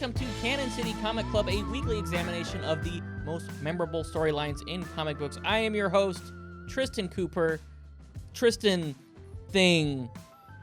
welcome to Canon City Comic Club, a weekly examination of the most memorable storylines in comic books. I am your host, Tristan Cooper. Tristan Thing.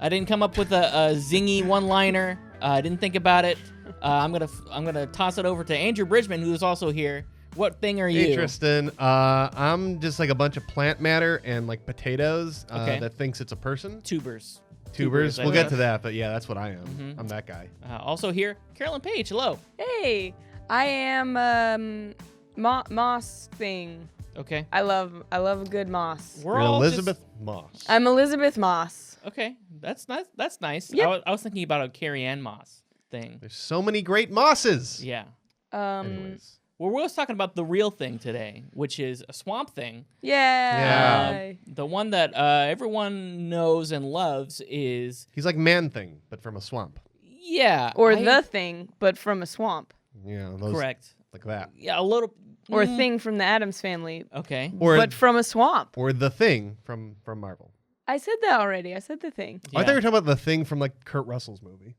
I didn't come up with a zingy one-liner. I didn't think about it. I'm gonna toss it over to Andrew Bridgman, who is also here. What thing are you? Hey, Tristan. I'm just like a bunch of plant matter and like potatoes that thinks it's a person. Tubers. We'll get to that, but yeah, that's what I am. Mm-hmm. I'm that guy. Also here, Carolyn Page. Hello. Hey, I am Moss Thing. Okay. I love a good moss. You're Elizabeth Moss. I'm Elizabeth Moss. Okay, that's nice. That's nice. Yep. I was thinking about a Carrie Ann Moss thing. There's so many great mosses. Yeah. Anyways. Well, we're always talking about the real thing today, which is a Swamp Thing. Yeah. The one that everyone knows and loves is... He's like Man-Thing, but from a swamp. Yeah. Or The Thing, but from a swamp. Yeah. Correct. Like that. Yeah, a little... Or a Thing from the Addams Family. Okay. But from a swamp. Or The Thing from Marvel. I said that already. I said The Thing. Yeah. I thought you were talking about The Thing from like Kurt Russell's movie.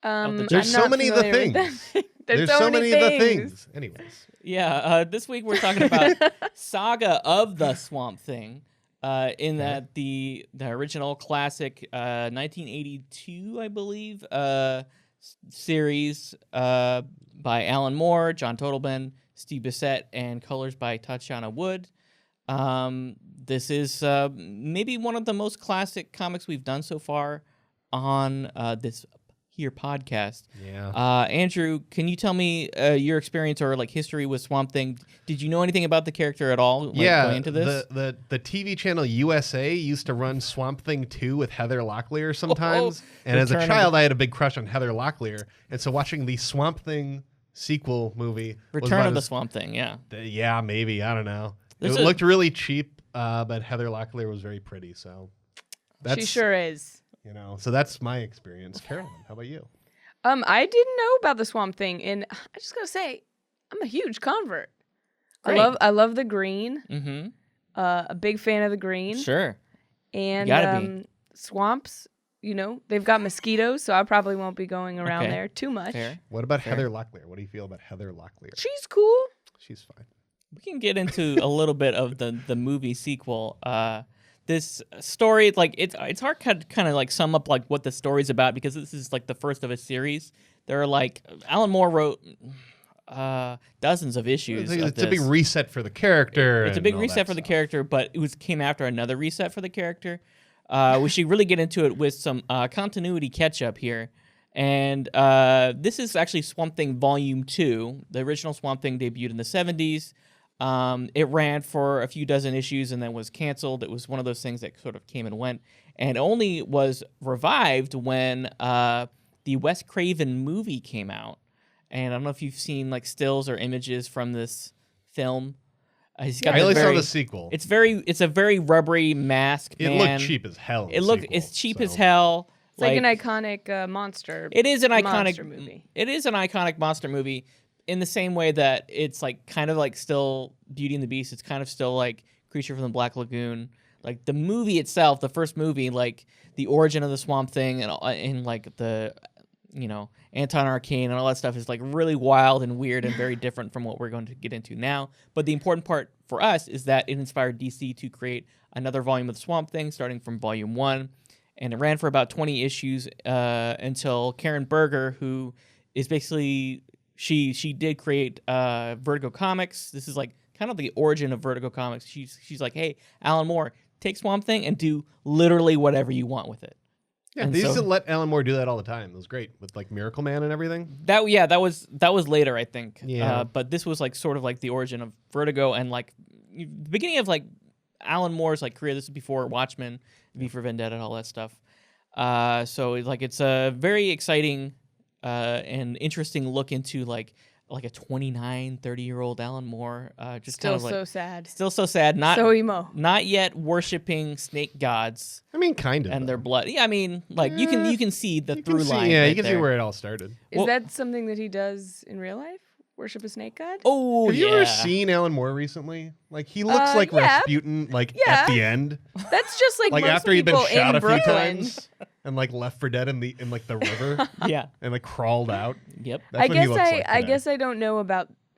There's so many of the things. There's so many of the things. Anyways. Yeah, this week we're talking about Saga of the Swamp Thing, in that the original classic 1982, I believe, series by Alan Moore, John Totleben, Steve Bissette, and colors by Tatiana Wood. This is maybe one of the most classic comics we've done so far on this here podcast. Yeah. Andrew, can you tell me your experience or like history with Swamp Thing? Did you know anything about the character at all going into this? The TV channel USA used to run Swamp Thing 2 with Heather Locklear sometimes. And as a child, I had a big crush on Heather Locklear. And so watching the Swamp Thing sequel movie... Return of the Swamp Thing, yeah. Yeah, maybe. I don't know. It looked really cheap, but Heather Locklear was very pretty, so... She sure is. You know, so that's my experience. Carolyn, how about you? I didn't know about the Swamp Thing, and I just gotta say, I'm a huge convert. Great. I love the green. Mm-hmm. A big fan of the green. Sure. And swamps, you know, they've got mosquitoes, so I probably won't be going around there too much. Fair. What about Heather Locklear? What do you feel about Heather Locklear? She's cool. She's fine. We can get into a little bit of the movie sequel. This story, like it's hard to kind of like sum up like what the story's about because this is like the first of a series. There are like Alan Moore wrote dozens of issues. It's a big reset for the character. It's a big reset for the character, but it came after another reset for the character. We should really get into it with some continuity catch up here. And this is actually Swamp Thing Volume 2. The original Swamp Thing debuted in the 70s. It ran for a few dozen issues and then was canceled. It was one of those things that sort of came and went, and only was revived when the Wes Craven movie came out. And I don't know if you've seen like stills or images from this film. I only saw the sequel. It's a very rubbery mask. It looked cheap as hell. It's cheap as hell. It's like an iconic monster. It is an iconic movie. It is an iconic monster movie. In the same way that it's like kind of like still Beauty and the Beast, it's kind of still like Creature from the Black Lagoon. Like the movie itself, the first movie, like the origin of the Swamp Thing and like the, you know, Anton Arcane and all that stuff is like really wild and weird and very different from what we're going to get into now. But the important part for us is that it inspired DC to create another volume of the Swamp Thing starting from Volume 1. And it ran for about 20 issues until Karen Berger, who is basically... She did create Vertigo Comics. This is like kind of the origin of Vertigo Comics. She's like, hey, Alan Moore, take Swamp Thing and do literally whatever you want with it. Yeah, they used to let Alan Moore do that all the time. It was great with like Miracle Man and everything. That was later, I think. Yeah. But this was like sort of like the origin of Vertigo and like the beginning of like Alan Moore's like career. This is before Watchmen, V for Vendetta, and all that stuff. So it's a very exciting. And interesting look into like a 29, 30-year-old Alan Moore. Just still kind of like so sad. Still so sad. Not so emo. Not yet worshiping snake gods. I mean, kind of. And their blood. Yeah, I mean, like you can see the through line. Yeah, right you can there. see where it all started. Is that something that he does in real life? worship a snake god? Oh, Have you ever seen Alan Moore recently? Like he looks like yeah. Rasputin, like at the end, That's just like like most after he'd been people shot in a few Brooklyn. times and like left for dead in like the river. Yeah. And like crawled out. Yep. That's what he looks like I today. guess I don't know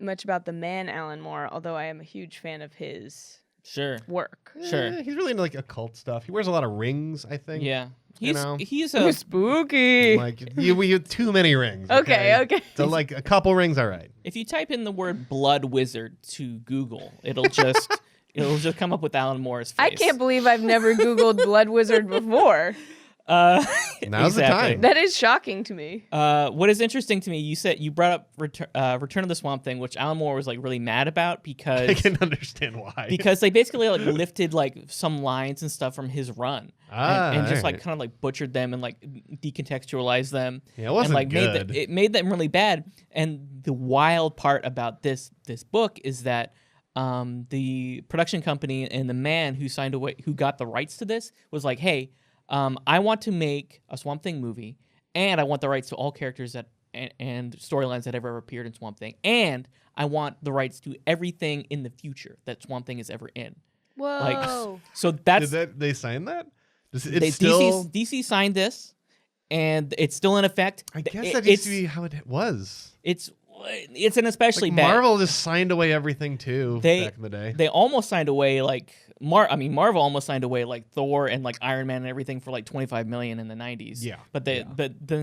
much about the man Alan Moore, although I am a huge fan of his Sure. work. Sure. He's really into like occult stuff. He wears a lot of rings, I think. Yeah. You know? He's Ooh, a spooky. Like we have too many rings. Okay. So like a couple rings, all right. if you type in the word blood wizard to Google, it'll just come up with Alan Moore's face. I can't believe I've never Googled Blood Wizard before. Now's the time. That is shocking to me. What is interesting to me, you brought up Return of the Swamp Thing, which Alan Moore was like really mad about because I can understand why. because they basically like lifted like some lines and stuff from his run and just like kind of like butchered them and like decontextualized them. Yeah, it wasn't and, like good. it made them really bad. And the wild part about this book is that the production company and the man who got the rights to this was like, hey, I want to make a Swamp Thing movie, and I want the rights to all characters and storylines that ever appeared in Swamp Thing, and I want the rights to everything in the future that Swamp Thing is ever in. Whoa. Like, so that's they sign that? DC signed this, and it's still in effect. I guess that used to be how it was. It's an especially Like bad. Marvel just signed away everything too back in the day. They almost signed away like Marvel almost signed away like Thor and like Iron Man and everything for like $25 million in the 90s. Yeah. But then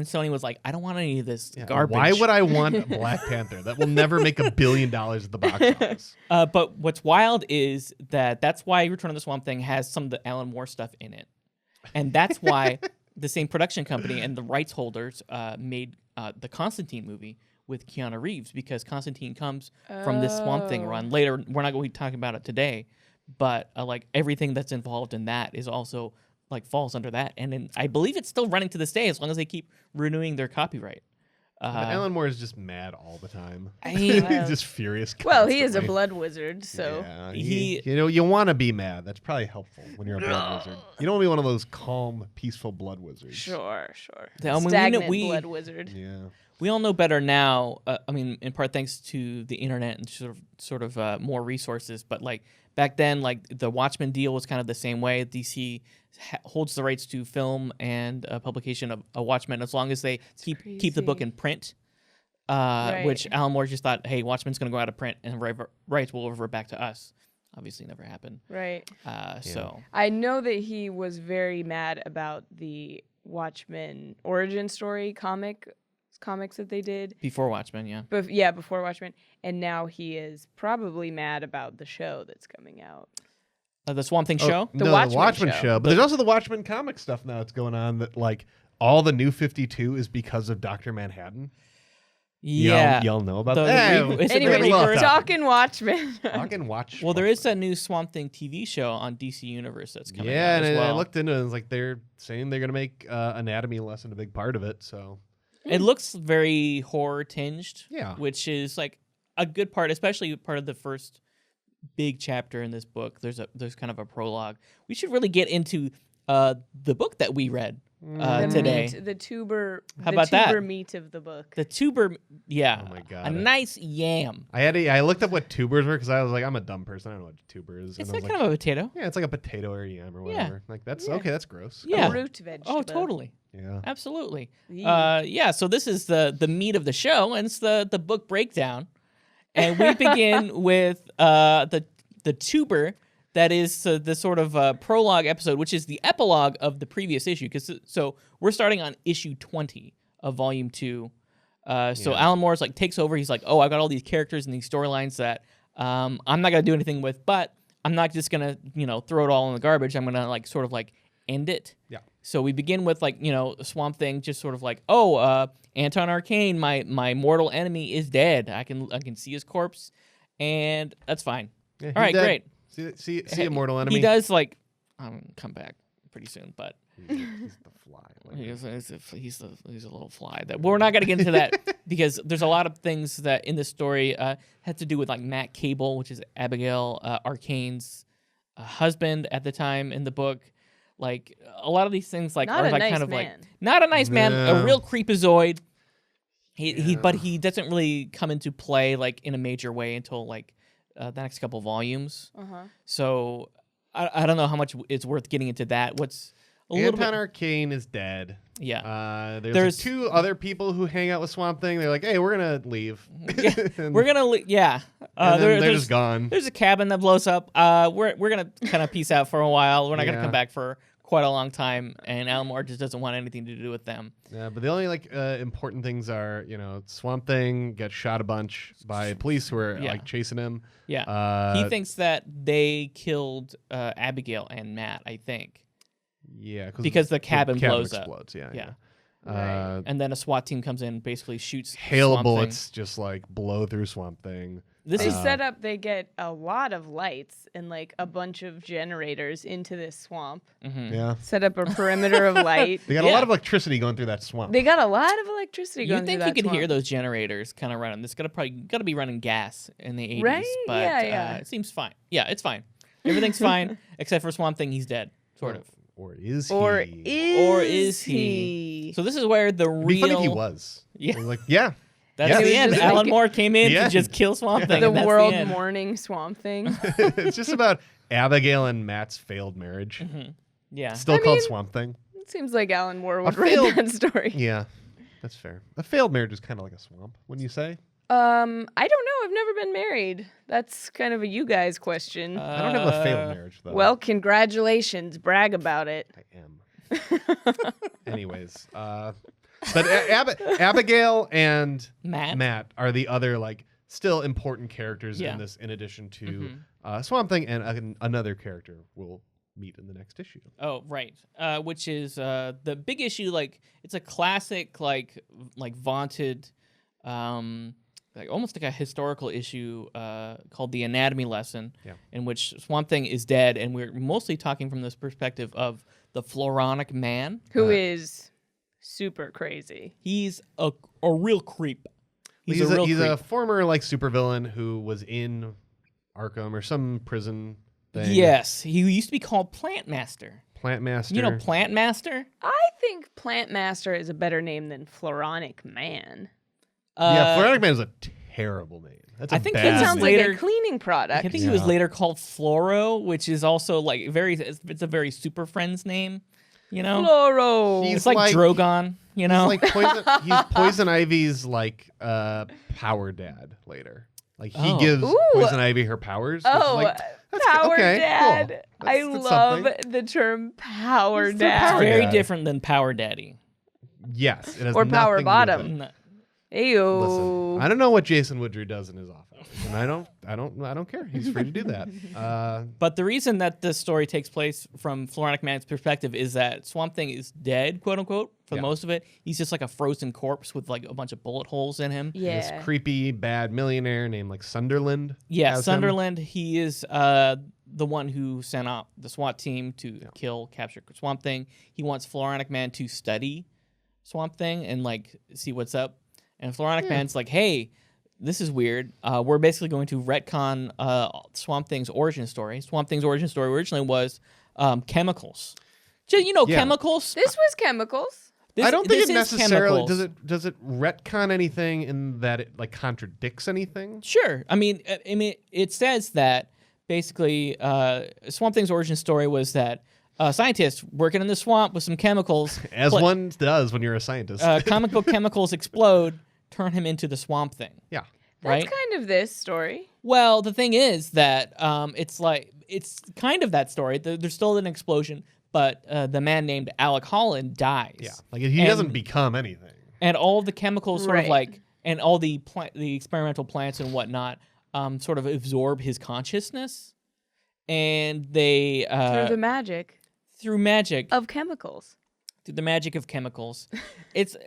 Sony was like, I don't want any of this garbage. Why would I want a Black Panther? That will never make $1 billion at the box office. But what's wild is that's why Return of the Swamp Thing has some of the Alan Moore stuff in it. And that's why the same production company and the rights holders made the Constantine movie with Keanu Reeves, because Constantine comes from this Swamp Thing run. Later, we're not going to be talking about it today, but like everything that's involved in that is also like falls under that. And I believe it's still running to this day as long as they keep renewing their copyright. But Alan Moore is just mad all the time. He's just furious. Well, he is a constantly. blood wizard, so Yeah, you want to be mad. That's probably helpful when you're a blood wizard. You don't want to be one of those calm, peaceful blood wizards. sure. Stagnant blood wizard. Yeah. We all know better now. In part thanks to the internet and sort of more resources. But like back then, like the Watchmen deal was kind of the same way. DC holds the rights to film and publication of a Watchmen as long as they keep the book in print. Right. Which Alan Moore just thought, hey, Watchmen's going to go out of print and rights will revert back to us. Obviously, never happened. Right. So I know that he was very mad about the Watchmen origin story comics that they did before Watchmen, yeah. Before Watchmen, and now he is probably mad about the show that's coming out. The Swamp Thing show? The Watchmen show. But there's also the Watchmen comic stuff now that's going on that like all the New 52 is because of Dr. Manhattan. Yeah. Y'all know about The that? reboot- is it the Anyway, reboot? talking Watchmen. Fucking watch. Well, there is a new Swamp Thing TV show on DC Universe that's coming Yeah, out as and well. I looked into it, and it's like they're saying they're going to make anatomy lesson a big part of it, so... It looks very horror tinged, Yeah. which is like a good part, especially part of the first big chapter in this book. There's kind of a prologue. We should really get into the book that we read today. The tuber. How the about that? tuber meat of the book. The tuber, yeah. Oh my God. A nice yam. I looked up what tubers were because I was like, I'm a dumb person. I don't know what a tuber is. It's and I like was kind of a potato. yeah, it's like a potato or a yam or whatever. Like that's okay. That's gross. Yeah. A root vegetable. Oh, totally. Yeah. Absolutely. Yeah. Yeah, so this is the meat of the show, and it's the book breakdown. And we begin with the tuber that is the sort of prologue episode, which is the epilogue of the previous issue. So we're starting on issue 20 of volume 2. So Alan Moore's like takes over. He's like, oh, I got all these characters and these storylines that I'm not gonna do anything with, but I'm not just gonna throw it all in the garbage. I'm gonna like sort of like end it. Yeah. So we begin with like Swamp Thing, just sort of like, oh, Anton Arcane, my mortal enemy is dead. I can see his corpse, and that's fine. Yeah, All right, dead. great. See Immortal Enemy. He does like come back pretty soon, but He's the fly. Like, he's a little fly. That we're not gonna get into that because there's a lot of things that in this story had to do with like Matt Cable, which is Abigail Arcane's husband at the time in the book. Like a lot of these things, like Not are a like nice kind of man. like not a nice man, a No. real creepazoid. But he doesn't really come into play like in a major way until like the next couple volumes. So I don't know how much it's worth getting into that. What's a little bit... Arcane is dead. Yeah. There's two other people who hang out with Swamp Thing. They're like, hey, we're gonna leave. We're gonna yeah. And then they're just gone. There's a cabin that blows up. We're gonna kind of peace out for a while. We're not gonna come back for quite a long time, and Alan Moore just doesn't want anything to do with them. Yeah, but the only important things are, Swamp Thing gets shot a bunch by police who are like chasing him. Yeah, he thinks that they killed Abigail and Matt. I think. Yeah, because the cabin blows explodes. up. Yeah. Right. And then a SWAT team comes in and basically shoots hail Swamp bullets Thing. just like blow through Swamp Thing. They set up, they get a lot of lights and like a bunch of generators into this swamp. Yeah. Set up a perimeter of light. They got a lot of electricity going through that swamp. They got a lot of electricity going through that You think you could swamp. hear those generators kind of running. This got to be running gas in the 80s. Right? But Yeah. it seems fine. Yeah, it's fine. Everything's fine except for Swamp Thing. He's dead, sort of. Or is he? Or is he? he? So this is where the It'd be funny if he real... was. Yeah. Like, yeah. That's Yeah. the end. just Alan like- Moore came in The to end. just kill Swamp Thing. The and that's world the end. mourning Swamp Thing. It's just about Abigail and Matt's failed marriage. Yeah. Still I called mean- Swamp Thing. It seems like Alan Moore would failed- write that story. Yeah, that's fair. A failed marriage is kind of like a swamp, wouldn't you say? I don't know. I've never been married. That's kind of a you guys question. I don't have a failed marriage, though. Well, congratulations. Brag about it. I am. Anyways, but Abigail and Matt are the other still important characters Yeah. in this, in addition to Swamp Thing and another character we'll meet in the next issue. Oh, right. Which is the big issue. Like, it's a classic, like vaunted, almost like a historical issue called The Anatomy Lesson, in which Swamp Thing is dead, and we're mostly talking from this perspective of the Floronic Man, Who is super crazy. He's a real creep. He's a real a creep. former supervillain who was in Arkham or some prison thing. Yes, he used to be called Plant Master. Plant Master. You know Plant Master? I think Plant Master is a better name than Floronic Man. Yeah, Floronic Man is a terrible name. That's a I think bad it That name. sounds later- like a cleaning product. I think he was later called Floro, which is also it's a very Super Friends name, you know? Floro. He's It's like Drogon, you know? He's he's Poison Ivy's power dad later. Like he gives Ooh. Poison Ivy her powers. which is Oh, that's Power okay, Dad. cool. I That's love something. the term Power It's the Dad. Power Very Dad. different than Power Daddy. Yes, it has Or Power nothing to do with Bottom. it. No. Ayo. Listen, I don't know what Jason Woodrue does in his office, and I don't care. He's free to do that. But the reason that this story takes place from Floronic Man's perspective is that Swamp Thing is dead, quote unquote, for most of it. He's just like a frozen corpse with a bunch of bullet holes in him. Yeah. This creepy bad millionaire named Sunderland. Yeah, has him. Sunderland. He is the one who sent out the SWAT team to capture Swamp Thing. He wants Floronic Man to study Swamp Thing and see what's up. And Floronic Man's like, hey, this is weird. We're basically going to retcon Swamp Thing's origin story. Swamp Thing's origin story originally was chemicals. Chemicals. This was chemicals. I don't think this it is necessarily chemicals. does it retcon anything in that it contradicts anything. Sure. I mean, it says that basically Swamp Thing's origin story was that scientists working in the swamp with some chemicals, As one does when you're a scientist. comic book chemicals explode, turn him into the Swamp Thing. Yeah. That's Right? kind of this story. Well, the thing is that it's kind of that story. There's still an explosion, but the man named Alec Holland dies. Yeah. He doesn't become anything. And all the chemicals sort of Right. and all the experimental plants and whatnot sort of absorb his consciousness, and they Through the magic through magic of chemicals. through the magic of chemicals. it's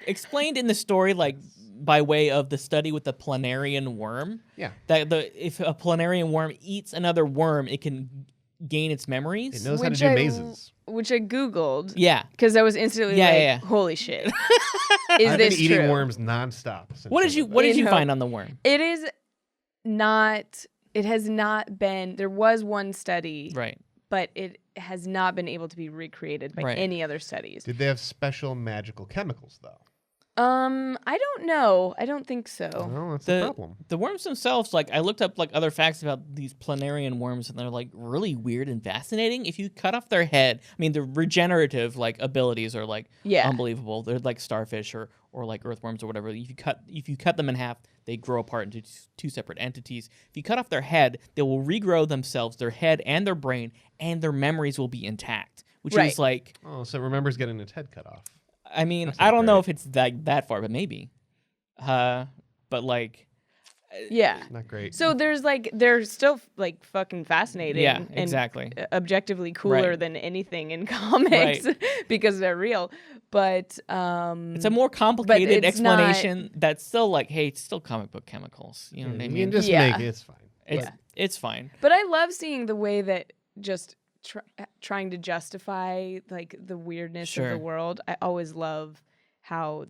explained in the story by way of the study with the planarian worm. Yeah. That if a planarian worm eats another worm, it can gain its memories. It knows how to do mazes. Which I Googled. Yeah. Because I was instantly Yeah. holy shit. Is I've this been eating true? worms nonstop. since What did I you was What did You you know, find on the worm? It is not, it has not been, there was one study, Right. but it has not been able to be recreated by Right. any other studies. Did they have special magical chemicals though? I don't know. I don't think so. Oh, that's the problem. The worms themselves, like I looked up like other facts about these planarian worms, and they're like really weird and fascinating. If you cut off their head, I mean, the regenerative like abilities are like unbelievable. They're like starfish or like earthworms or whatever. If you cut them in half, they grow apart into two separate entities. If you cut off their head, they will regrow themselves, their head and their brain, and their memories will be intact. Which is like, oh, so it remembers getting its head cut off. I mean, I don't know if it's that far, but maybe. But like, not great. So they're still like fucking fascinating. Yeah, and exactly. Objectively cooler than anything in comics because they're real. But it's a more complicated explanation that's still like, hey, it's still comic book chemicals. You know what I mean? You can just make it. It's fine. It's fine. But I love seeing the way that just trying to justify like the weirdness of the world. I always love how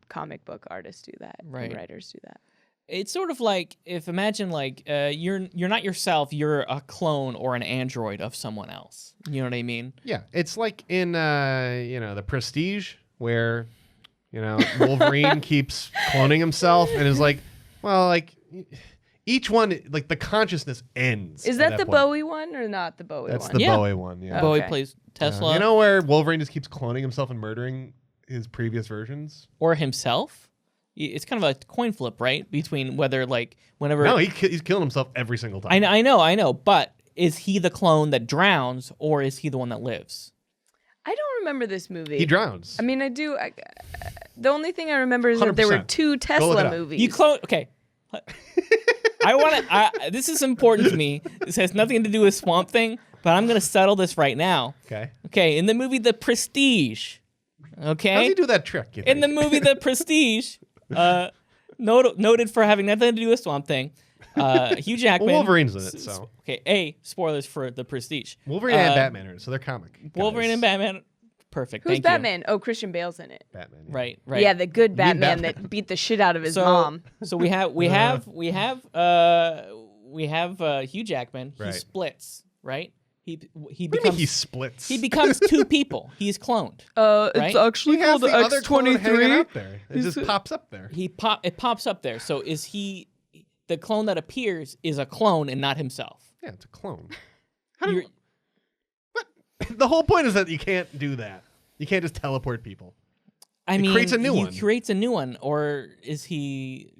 comic book artists do that, and writers do that. It's sort of like imagine like you're not yourself, you're a clone or an android of someone else. You know what I mean? Yeah, it's like in the Prestige where Wolverine keeps cloning himself and is like, well, like each one, like the consciousness ends. Is that the point. Bowie one or not the Bowie one? That's the Bowie one. Yeah, Bowie plays Tesla. You know where Wolverine just keeps cloning himself and murdering his previous versions or himself. It's kind of a coin flip, right? Between whether like whenever. No, he's killing himself every single time. I know. But is he the clone that drowns or is he the one that lives? I don't remember this movie. He drowns. I mean, I do. The only thing I remember is that there were 2 Tesla movies. You clone. Okay. I want to. This is important to me. This has nothing to do with Swamp Thing, but I'm going to settle this right now. Okay. Okay. In the movie The Prestige. Okay. How does he do that trick? In the movie The Prestige, noted for having nothing to do with Swamp Thing, Hugh Jackman. Well, Wolverine's in it, so. Okay. Spoilers for The Prestige. Wolverine and Batman are in it, so they're comic. Wolverine and Batman. Perfect. Who's Thank Batman? You. Oh, Christian Bale's in it. Batman. Yeah. Right. Yeah, the good Batman that beat the shit out of his mom. So we have Hugh Jackman. He splits, right? He becomes he splits. He becomes 2 people. He's cloned. It's actually called the X-23. It just pops up there. It pops up there. So is he the clone that appears is a clone and not himself? Yeah, it's a clone. The whole point is that you can't do that. You can't just teleport people. I mean, creates a new one. He creates a new one, or is he?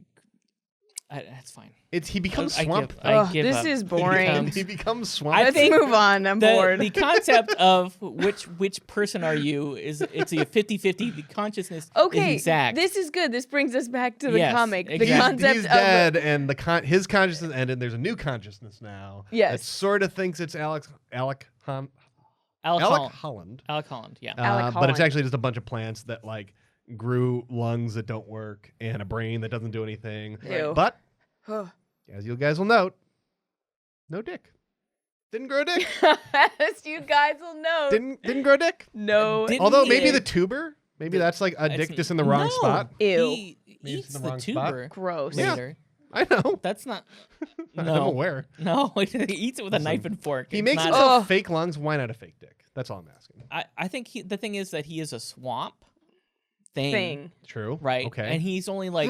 That's fine. He becomes Swamp. This is boring. He becomes Swamp. Let's move on. I'm bored. The concept of which person are you it's a 50-50. The consciousness is exact. This is good. This brings us back to the comic. Exactly. The concept he's dead, and his consciousness ended. There's a new consciousness now. Yes. That sort of thinks it's Alec Holland. Alec Holland, yeah. Alec but it's Holland. actually just a bunch of plants that like grew lungs that don't work and a brain that doesn't do anything. Ew. But as you guys will note, no dick. Didn't grow a dick. As you guys will know. Didn't grow a dick. No. Although maybe the tuber. Maybe that's like a dick just in the wrong spot. Ew. He eats the tuber. Spot. Gross. Later. I know. That's not. No. I'm aware. No, he eats it with a knife and fork. He makes himself fake lungs. Why not a fake dick? That's all I'm asking. I think the thing is that he is a swamp thing. True. Right. Okay. And he's only like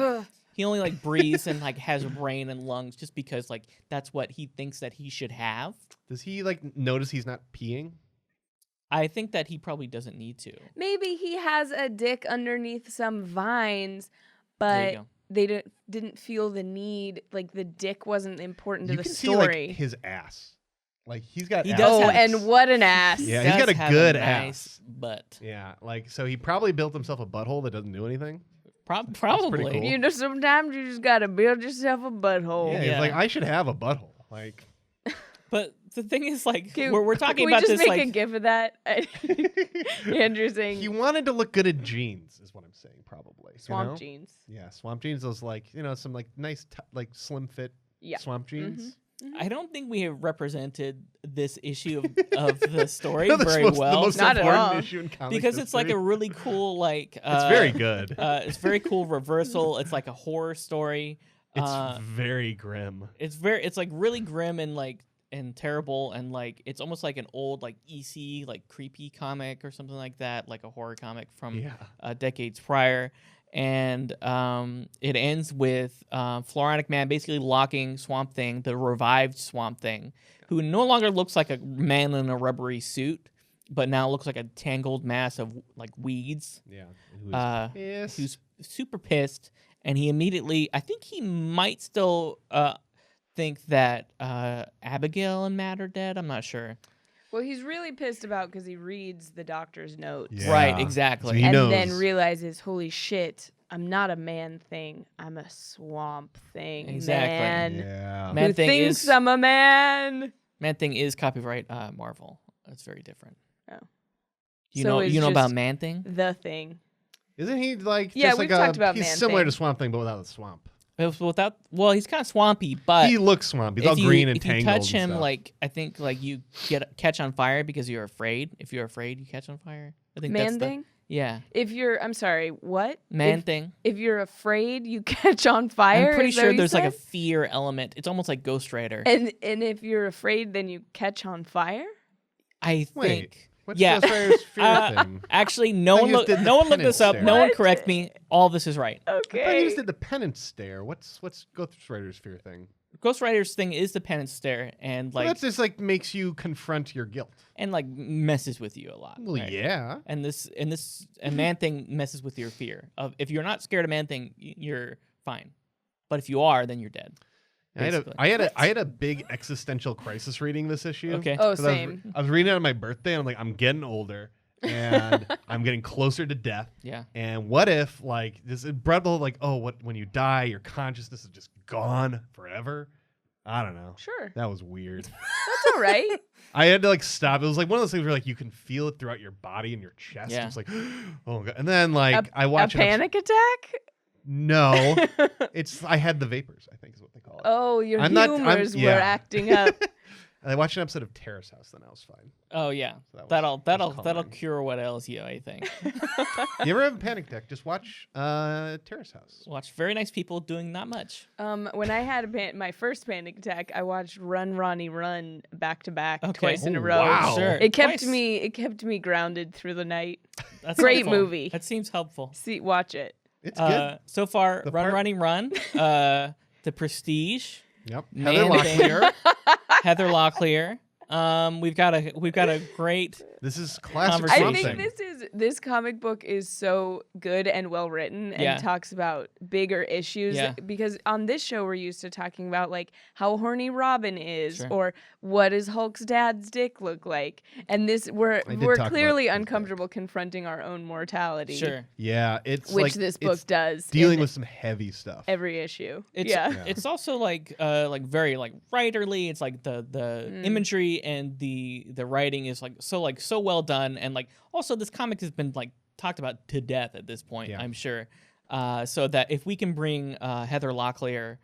he only like breathes and like has a brain and lungs just because like that's what he thinks that he should have. Does he like notice he's not peeing? I think that he probably doesn't need to. Maybe he has a dick underneath some vines, but they didn't feel the need. Like the dick wasn't important to the story. See, like, his ass. Like he's got. He does have, and what an ass! Yeah, he's got a good ass. Butt. Yeah, like so he probably built himself a butthole that doesn't do anything. Probably. Cool. You know, sometimes you just gotta build yourself a butthole. Yeah, he's like, I should have a butthole. Like. But the thing is, like, we're talking about this. Can we just like, make a gif of that? Andrew saying he wanted to look good in jeans, is what I'm saying. Probably swamp jeans. Yeah, swamp jeans. Those like some like nice like slim fit swamp jeans. Mm-hmm. I don't think we have represented this issue of the story very well. The most Not important at all. issue in comic because it's like a really cool like. It's very good. It's very cool reversal. It's like a horror story. It's very grim. It's like really grim and like and terrible and like it's almost like an old like EC like creepy comic or something like that, like a horror comic from decades prior. and it ends with Floronic Man basically locking Swamp Thing, the revived Swamp Thing, who no longer looks like a man in a rubbery suit, but now looks like a tangled mass of like weeds. Yeah. Who's super pissed, and he immediately, I think he might still think that Abigail and Matt are dead. I'm not sure. Well, he's really pissed about because he reads the doctor's notes. Yeah. Right, exactly. So he and knows. then realizes, holy shit, I'm not a man thing. I'm a swamp thing. Exactly. Man. Yeah. Man Who Thing thinks is I'm a man? Man Thing is copyright Marvel. It's very different. Oh. You So know it's about just Man Thing? The Thing. Isn't he like Yeah, just we've like talked about he's Man similar Thing. to Swamp Thing but without the swamp. Well, he's kind of swampy, but He looks swampy. He's all green and if you tangled. touch him, and stuff. like I think, like you catch on fire because you're afraid. If you're afraid, you catch on fire. I think that's Man Thing? Yeah, If you're, I'm sorry, what? Man Thing. If you're afraid, you catch on fire. I'm pretty is that sure what you there's like a said? fear element. It's almost like Ghost Rider. And if you're afraid, then you catch on fire. I Wait, think. what's Yeah. Ghost Rider's fear thing? Actually, I no thought one you just did the no one looked penance this up. stare. No one What? correct me. All this is right. I thought you Okay. just did the penance stare. What's Ghost Rider's fear thing? Ghost Rider's thing is the penance stare, and Well, like that's just like makes you confront your guilt. and like messes with you a lot. Well, right? yeah. And Man Thing messes with your fear of if you're not scared of Man Thing, you're fine. But if you are, then you're dead. basically. I had a big existential crisis reading this issue. Okay. Oh, 'Cause I was- same. I was reading it on my birthday, and I'm like, I'm getting older, and I'm getting closer to death. Yeah. And what if, like, this incredible, like, oh, what when you die, your consciousness is just gone forever? I don't know. Sure. That was weird. That's all right. I had to like stop. It was like one of those things where like you can feel it throughout your body and your chest. Yeah. It's like, oh god. And then like I watched a panic attack. No, I had the vapors. I think is what they call it. Oh, your I'm not- humors were yeah. acting up. And I watched an episode of Terrace House. Then I was fine. Oh yeah. So that That'll was that'll calming. cure what ails you, I think. You ever have a panic attack? Just watch Terrace House. Watch very nice people doing not much. When I had my first panic attack, I watched Run Ronnie Run back to back Okay. twice in a Oh, row. wow. Sure. It kept Twice. me grounded through the night. That's Great helpful. movie. That seems helpful. See, watch it. It's good. So far, The Run, part- Running Run, The Prestige, Yep. Man Heather Thing. Locklear. Heather Locklear. We've got a great. This is classic Conversation. I Swamp think Thing. this comic book is so good and well written and Yeah. talks about bigger issues Yeah. because on this show we're used to talking about like how horny Robin is Sure. or what does Hulk's dad's dick look like, and this we're I did we're talk about clearly his uncomfortable confronting our own mortality, Sure. Yeah, it's which like this book it's does dealing in with some heavy stuff. every issue. It's yeah. Yeah. it's also like very like writerly. It's like the imagery and the writing is so well done, and like also this comic has been like talked about to death at this point. Yeah. I'm sure. So that if we can bring Heather Locklear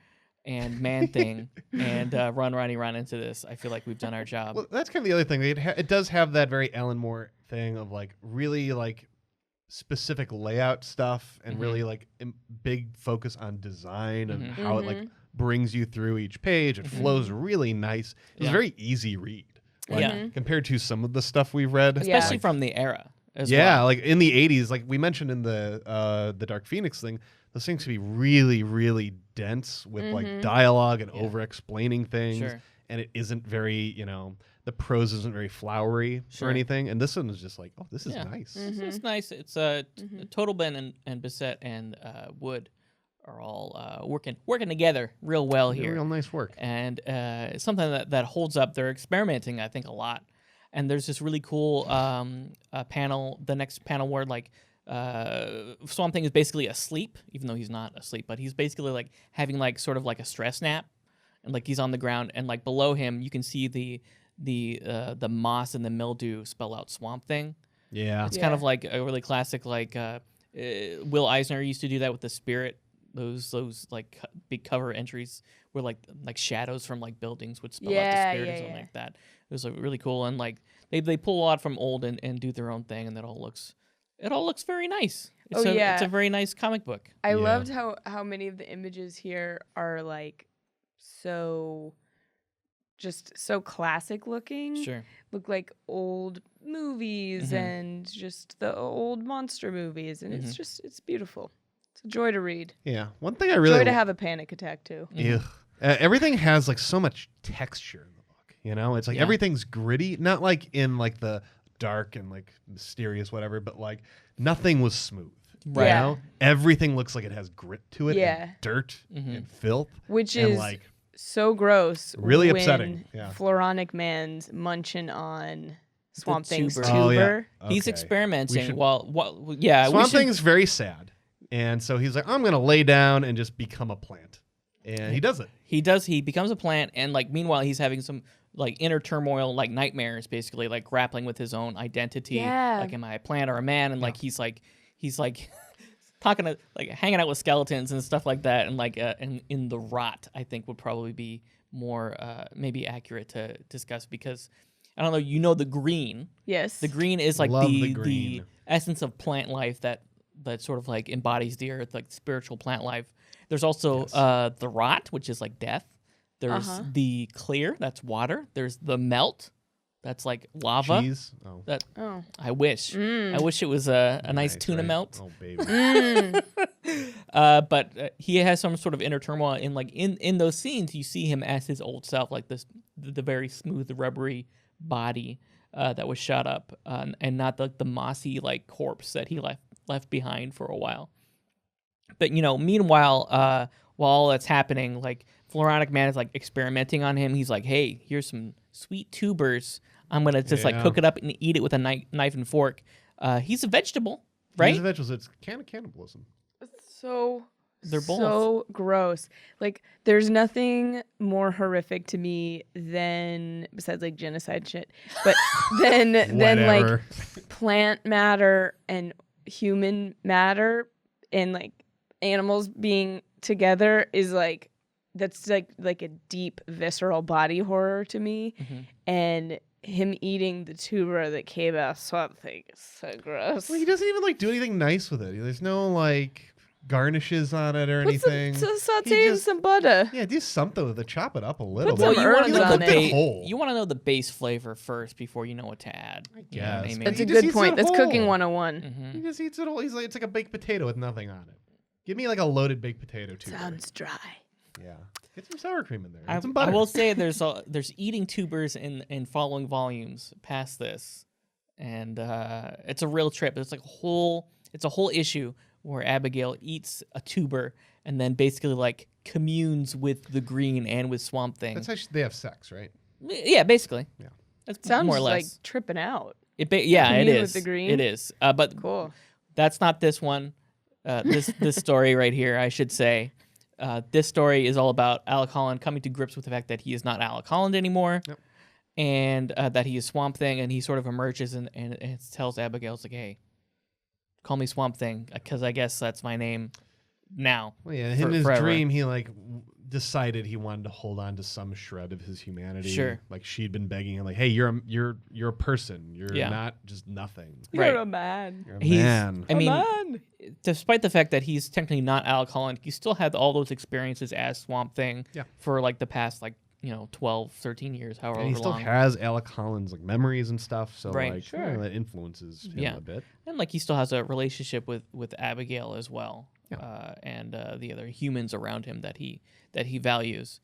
and Man Thing and Run Ronnie Run into this, I feel like we've done our job. Well, that's kind of the other thing. It does have that very Alan Moore thing of like really like specific layout stuff and really like big focus on design and how it like brings you through each page. It flows really nice. It's Yeah. a very easy read. Like, Yeah. compared to some of the stuff we've read, Especially like, from the era as yeah, well. like in the 80s, like we mentioned in the Dark Phoenix thing, those things can be really, really dense with like dialogue and over explaining things. Sure. And it isn't very, the prose isn't very flowery Sure. or anything. And this one is just like, oh, this is Yeah. nice. It's nice. It's Total Ben and Bissett and Wood are all working together real well here. Real nice work. And it's something that holds up. They're experimenting, I think, a lot. And there's this really cool panel, the next panel where like Swamp Thing is basically asleep, even though he's not asleep, but he's basically like having like sort of like a stress nap, and like he's on the ground, and like below him you can see the moss and the mildew spell out Swamp Thing. Yeah. It's kind of like a really classic like Will Eisner used to do that with the Spirit. Those like big cover entries where like shadows from like buildings would spell out the Spirit or something like that. It was like really cool, and like they pull a lot from old and do their own thing, and it all looks very nice. It's a very nice comic book. I Yeah. loved how many of the images here are like just so classic looking. Sure. Look like old movies and just the old monster movies, and it's beautiful. It's a joy to read. Yeah. One thing I really Joy to have a panic attack too. Ugh. Everything has like so much texture in the book. You know, it's like everything's gritty, not like in like the dark and like mysterious whatever, but like nothing was smooth. Right. You know? Everything looks like it has grit to it, Yeah. and dirt and filth, which and is like so gross. really when upsetting. Yeah. Floronic Man's munching on Swamp Thing's tuber. tuber. Oh, yeah. He's Okay. experimenting. should- Swamp Swamp Thing's very sad, and so he's like, I'm gonna lay down and just become a plant, and he does it. He does. He becomes a plant, and like meanwhile, he's having some like inner turmoil, like nightmares, basically, like grappling with his own identity. Yeah. Like, am I a plant or a man? And like he's like talking to like hanging out with skeletons and stuff like that, and like in the rot, I think would probably be more maybe accurate to discuss, because I don't know. You know, the green. Yes. The green is like Love the the green. essence of plant life that sort of like embodies the earth, like spiritual plant life. There's also the rot, which is like death. There's the clear, that's water. There's the melt, that's like lava. Cheese. Oh. I wish. I wish it was a nice tuna right? melt. Oh baby. But he has some sort of inner turmoil. And like in those scenes, you see him as his old self, like the very smooth, rubbery body that was shot up, and not the mossy like corpse that he left behind for a while. But meanwhile, while all that's happening, like Floronic Man is like experimenting on him. He's like, "Hey, here's some sweet tubers. I'm gonna just like cook it up and eat it with a knife and fork." He's a vegetable, right? He's a vegetable. It's kind of cannibalism. They're both so gross. Like, there's nothing more horrific to me than, besides like genocide shit, but than like Whatever. plant matter and human matter and like animals being together is like, that's like a deep visceral body horror to me. And him eating the tuber that came out of Swamp Thing is so gross. Well, he doesn't even like do anything nice with it. There's no like garnishes on it or Put anything. saute in some butter. Yeah, do something with it. Chop it up a little Put bit. some you want herbs to know on the it. base. You want to know the base flavor first before you know what to add. You know what I guess, mean? That's He a just good eats point. it That's whole. cooking 101. He just eats it all. He's like, it's like a baked potato with nothing on it. Give me like a loaded baked potato too. Sounds dry. Yeah. Get some sour cream in there. I, Get some I butter. will say there's eating tubers in following volumes past this, and it's a real trip. It's like a whole issue where Abigail eats a tuber and then basically like communes with the green and with Swamp Thing. That's how they have sex, right? Yeah, basically. Yeah. That's Sounds more or like less. tripping out. It commune is. with the green? It is. But Cool. that's not this one. This story right here, I should say. This story is all about Alec Holland coming to grips with the fact that he is not Alec Holland anymore, and that he is Swamp Thing, and he sort of emerges and tells Abigail, it's like, "Hey, call me Swamp Thing, because I guess that's my name now." Well, yeah. In his forever. dream, he like decided he wanted to hold on to some shred of his humanity. Sure. Like she'd been begging him, like, "Hey, you're a person. You're not just nothing. You're Right. a man. You're a man." I mean, man. despite the fact that he's technically not Alec Holland, he still had all those experiences as Swamp Thing for like the past 12, 13 years, however And he still long. has Alec Holland's like memories and stuff, so Right. like that influences him a bit. And like he still has a relationship with Abigail as well, and the other humans around him that he values.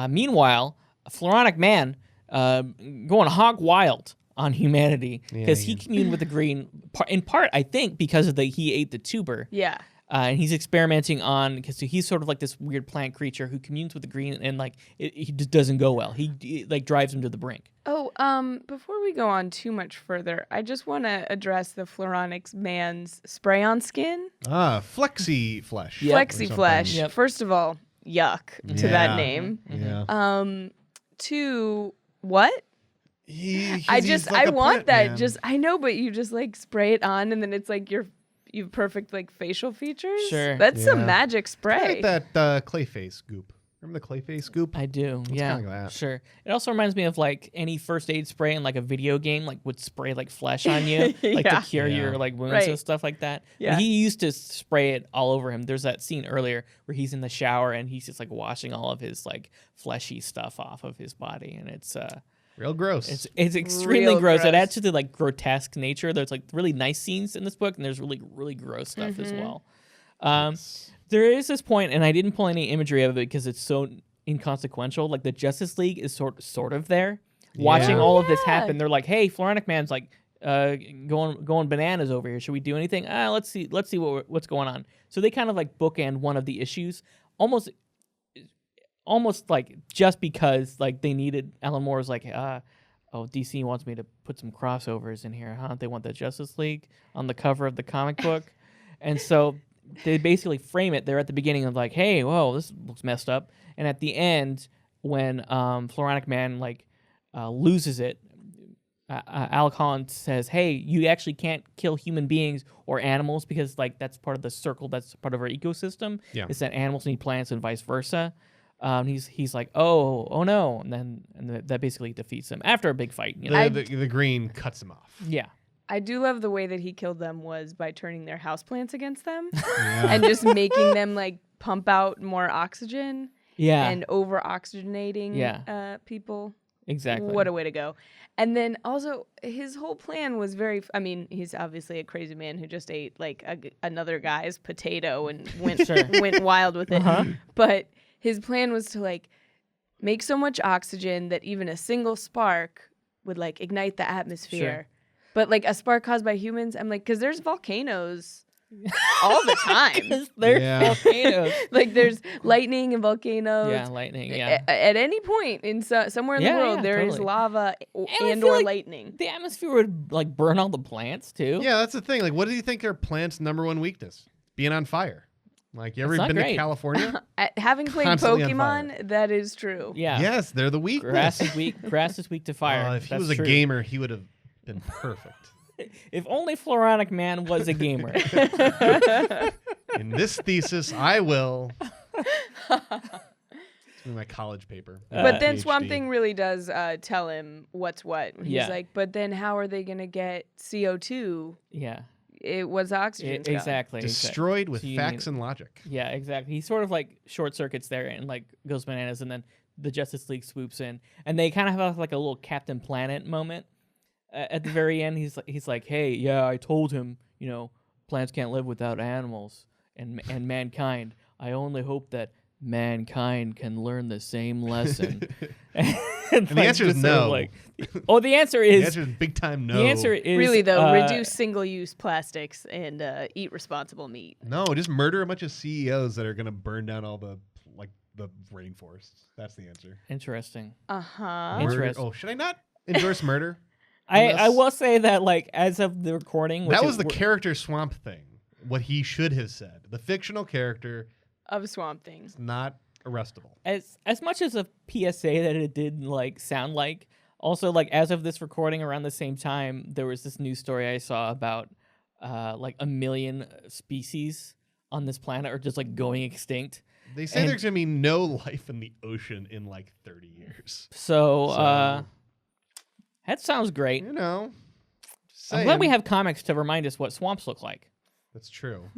Meanwhile, Floronic Man going hog wild on humanity because he communed with the green in part, I think, because of he ate the tuber. Yeah. And he's experimenting on, because he's sort of like this weird plant creature who communes with the green, and like he just doesn't go well. He like drives him to the brink. Oh, before we go on too much further, I just want to address the Floronic Man's spray-on skin. Flexi flesh. Yep. Flexi flesh. Yep. First of all, yuck to that name. Yeah. Two, what? He's I like a want plant that. man. I know, but you just like spray it on, and then it's like you have perfect like facial features. Sure. That's some Yeah. magic spray. Like that Clayface goop. Remember the Clayface goop? I do, It's yeah, kinda like that. sure. It also reminds me of like any first aid spray in like a video game, like would spray like flesh on you, like Yeah. to cure your like wounds Right. and stuff like that. Yeah. He used to spray it all over him. There's that scene earlier where he's in the shower and he's just like washing all of his like fleshy stuff off of his body, and it's Real gross. it's extremely Real gross. It gross. adds to the like grotesque nature. There's like really nice scenes in this book, and there's really gross stuff as well. There is this point, and I didn't pull any imagery of it because it's so inconsequential. Like the Justice League is sort of there, watching all of this happen. They're like, "Hey, Floronic Man's like going bananas over here. Should we do anything? Let's see what's going on." So they kind of like bookend one of the issues, almost like just because like they needed. Alan Moore was like, DC wants me to put some crossovers in here, huh? They want the Justice League on the cover of the comic book, and so they basically frame it. They're at the beginning of like, "Hey, whoa, this looks messed up," and at the end, when Floronic Man like loses it, Alec Holland says, "Hey, you actually can't kill human beings or animals because like that's part of the circle. That's part of our ecosystem. Is that animals need plants and vice versa." He's like, oh no, and that basically defeats him after a big fight. You know? The green cuts him off. Yeah. I do love the way that he killed them was by turning their houseplants against them and just making them like pump out more oxygen and over oxygenating people. Exactly. What a way to go. And then also his whole plan was he's obviously a crazy man who just ate like another guy's potato and went wild with it. But his plan was to like make so much oxygen that even a single spark would like ignite the atmosphere. But like a spark caused by humans, I'm like, because there's volcanoes all the time. There's volcanoes. Like there's lightning and volcanoes. Yeah, lightning. Yeah. At any point in somewhere in the world, there is lava and or like lightning. The atmosphere would like burn all the plants too. Yeah, that's the thing. Like, what do you think are plants' number one weakness? Being on fire. Like, you ever been to California? Having played Pokemon, that is true. Yeah. Yes, they're the weakness. Grass is weak to fire. If he was a gamer, he would have been perfect. If only Floronic Man was a gamer. In this thesis, I will. It's my college paper. But then PhD. Swamp Thing really does tell him what's what. He's like, but then how are they going to get CO2? Yeah. It was oxygen. Exactly. Destroyed with facts and logic. Yeah, exactly. He sort of like short circuits there and like goes bananas, and then the Justice League swoops in, and they kind of have like a little Captain Planet moment at the very end. He's like, "Hey, yeah, I told him, plants can't live without animals and mankind. I only hope that mankind can learn the same lesson." And the answer is no. The answer is big time no. The answer is really though, reduce single-use plastics and eat responsible meat. No, just murder a bunch of CEOs that are going to burn down all the rainforests. That's the answer. Interesting. Interesting. Oh, should I not endorse murder? I will say that like as of the recording, that was the character Swamp Thing. What he should have said. The fictional character of Swamp Thing is not arrestable. As much as a PSA that it did like sound like, also like as of this recording around the same time, there was this news story I saw about like 1 million species on this planet are just like going extinct. They say there's gonna be no life in the ocean in like 30 years. So that sounds great. I'm glad we have comics to remind us what swamps look like. That's true.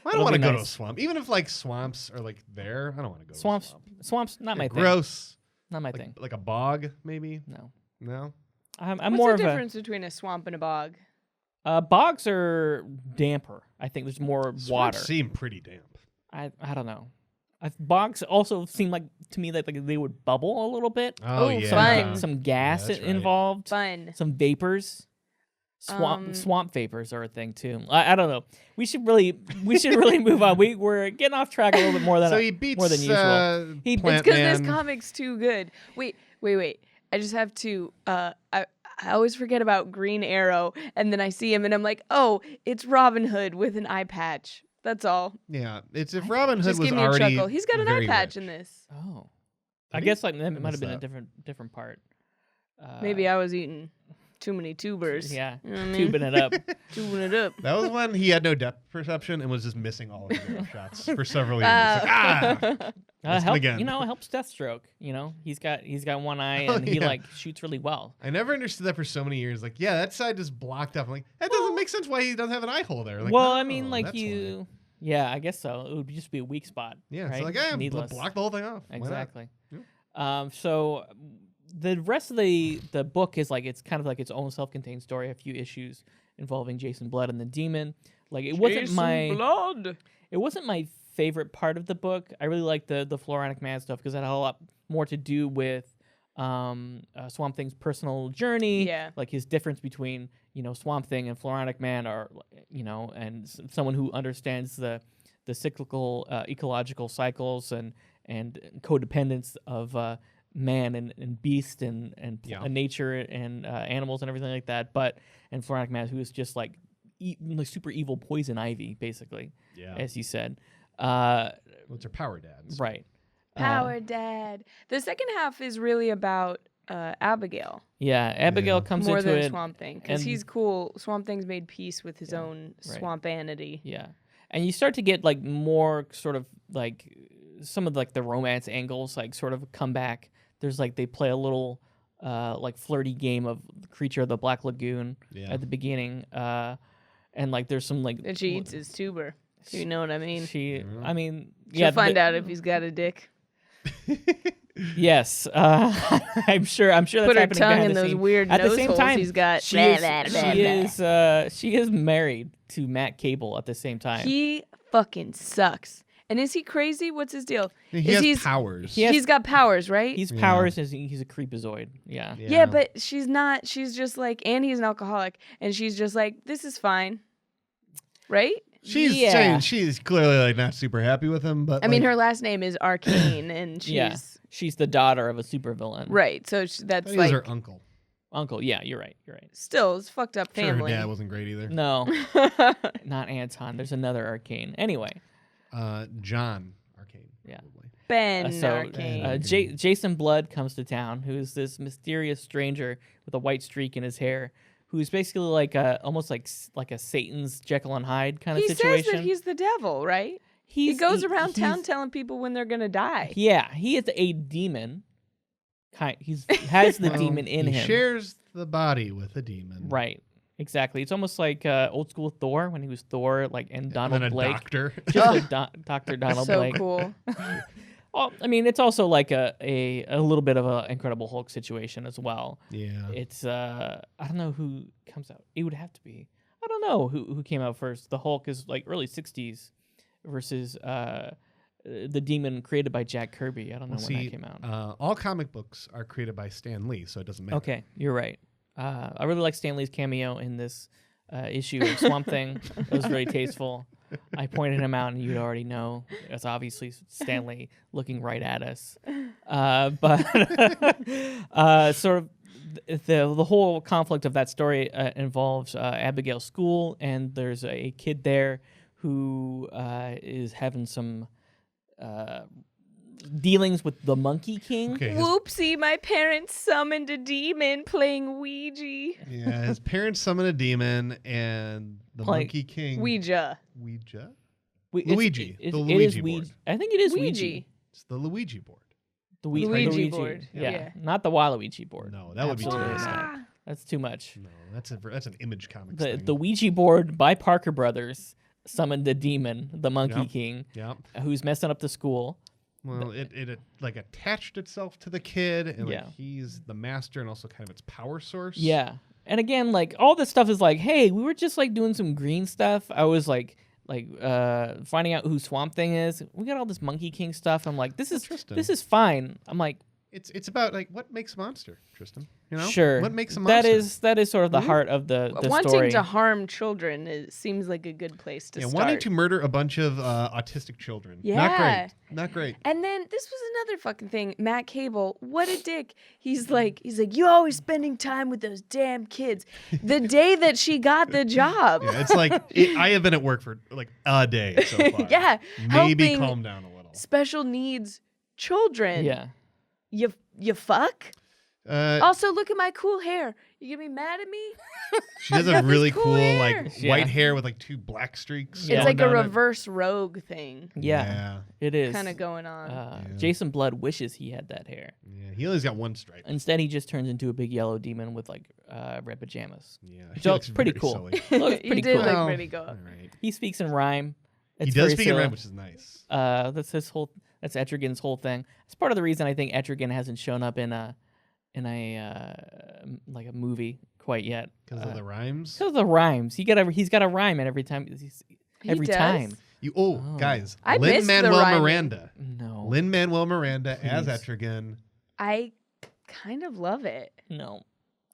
I don't want to go to a swamp. Even if like swamps are like there, I don't want to go to a swamp. Swamps, not my thing. Gross. Not my thing. Like a bog, maybe? No. I'm more What's of the difference between a swamp and a bog? Bogs are damper. I think there's more water. Swamps seem pretty damp. I don't know. Bogs also seem like to me that like they would bubble a little bit. Oh yeah. Fun. Some gas involved. Fun. Some vapors. Swamp vapors are a thing too. I don't know. We should really move on. We're getting off track a little bit more than so he beats more than usual. It's because this comic's too good. Wait. I just have to. I always forget about Green Arrow, and then I see him, and I'm like, oh, it's Robin Hood with an eye patch. That's all. Yeah, it's if Robin Hood just was give me already a chuckle. He's got an eye patch in this. Oh, I guess like it might have been a different part. Maybe I was eating too many tubers. Yeah, you know tubing it up. Tubing it up. That was when he had no depth perception and was just missing all of his arrow shots for several years. Again. Helps Deathstroke. He's got one eye and he like shoots really well. I never understood that for so many years. Like, yeah, that side is blocked up. I'm like, that doesn't make sense why he doesn't have an eye hole there. Like, well, I mean, like yeah, I guess so. It would just be a weak spot. Yeah, right? so like, block the whole thing off. Exactly. Yeah. So the rest of the book is like it's kind of like its own self-contained story. A few issues involving Jason Blood and the Demon. Like it wasn't my blood. It wasn't my favorite part of the book. I really liked the Floronic Man stuff because it had a lot more to do with Swamp Thing's personal journey, like his difference between Swamp Thing and Floronic Man, or and someone who understands the cyclical ecological cycles and codependence of man and beast and nature and animals and everything like that. And Floronic Man, who is just like super evil poison ivy, basically, as you said. Those are power dads, right? Power dad. The second half is really about Abigail. Yeah, Abigail comes more into than it, Swamp Thing, because he's cool. Swamp Thing's made peace with his own swampanity. Yeah, and you start to get like more sort of like some of like the romance angles like sort of come back. There's like they play a little like flirty game of Creature of the Black Lagoon at the beginning, and like there's some like and she eats his tuber. You know what I mean? She'll find out if he's got a dick. Yes, I'm sure that's Put her happening tongue behind in the those scene. weird At the nose same holes time, he's got. she is married to Matt Cable at the same time. He fucking sucks. And is he crazy? What's his deal? He has powers. He's got powers, right? He's powers. He's a creepazoid. Yeah. Yeah, but she's not. She's just like, and he's an alcoholic, and she's just like, this is fine, right? She's saying she's clearly like not super happy with him, but I mean, her last name is Arcane, and she's the daughter of a supervillain, right? So that's like her uncle. Uncle, yeah, you're right. Still, it's fucked up family. Her dad wasn't great either. No, not Anton. There's another Arcane. Anyway, John Arcane. Yeah, probably. Ben Arcane. Jason Blood comes to town, who's this mysterious stranger with a white streak in his hair, who's basically like almost like a Satan's Jekyll and Hyde kind of situation. He says that he's the devil, right? He goes around town telling people when they're gonna die. Yeah, he is a demon. He has the demon in him. He shares the body with a demon. Right. Exactly. It's almost like old school Thor when he was Thor, like and Donald and Blake. Doctor. Just Dr. Donald Blake. So cool. Well, I mean, it's also like a little bit of an Incredible Hulk situation as well. Yeah. It's I don't know who comes out. It would have to be. I don't know who came out first. The Hulk is like early '60s versus the Demon created by Jack Kirby. I don't know when that came out. All comic books are created by Stan Lee, so it doesn't matter. Okay, you're right. I really like Stan Lee's cameo in this issue of Swamp Thing. It was very tasteful. I pointed him out, and you'd already know. It's obviously Stan Lee looking right at us. But sort of the whole conflict of that story involves Abigail's school, and there's a kid there who is having some dealings with the Monkey King. Okay, Whoopsie, my parents summoned a demon playing Ouija. Yeah, his parents summoned a demon, and the Monkey King... Ouija? Luigi. The Luigi board. I think it is Ouija. It's the Luigi board. The Luigi board. Yeah, not the Waluigi board. No, that would be too much. That's too much. No, that's an Image Comics thing. The The Ouija board by Parker Brothers summoned the demon, the Monkey King, who's messing up the school. Well, it like attached itself to the kid, and like he's the master and also kind of its power source. Yeah, and again, like all this stuff is like, hey, we were just like doing some green stuff. I was like finding out who Swamp Thing is. We got all this Monkey King stuff. I'm like, this is fine. I'm like, it's about like what makes a monster, Tristan. You know, sure. What makes a monster? That is sort of the heart of the wanting story. to harm children seems like a good place to start. Wanting to murder a bunch of autistic children. Yeah, not great. And then this was another fucking thing. Matt Cable, what a dick. He's like, you always spending time with those damn kids. The day that she got the job. Yeah, it's like I have been at work for like a day so far. Yeah, maybe calm down a little. Special needs children. Yeah. You fuck? Also, look at my cool hair. You gonna be mad at me? She has a really cool hair. like white hair with like 2 black streaks. It's like a reverse Rogue thing. Yeah, it is kind of going on. Jason Blood wishes he had that hair. Yeah, he only's got 1 stripe. Instead, he just turns into a big yellow demon with like red pajamas. Yeah, so it's pretty cool. Looks pretty cool. Look pretty cool. Right. He speaks in rhyme. He does speak in rhyme, which is nice. That's his whole. That's Etrigan's whole thing. It's part of the reason I think Etrigan hasn't shown up in a like a movie quite yet. Because of the rhymes? Because of the rhymes. He's got a rhyme at every time. Every time. Guys. I missed the Lin-Manuel rhyming. Miranda. No. Lin-Manuel Miranda as Please. Etrigan. I kind of love it. No,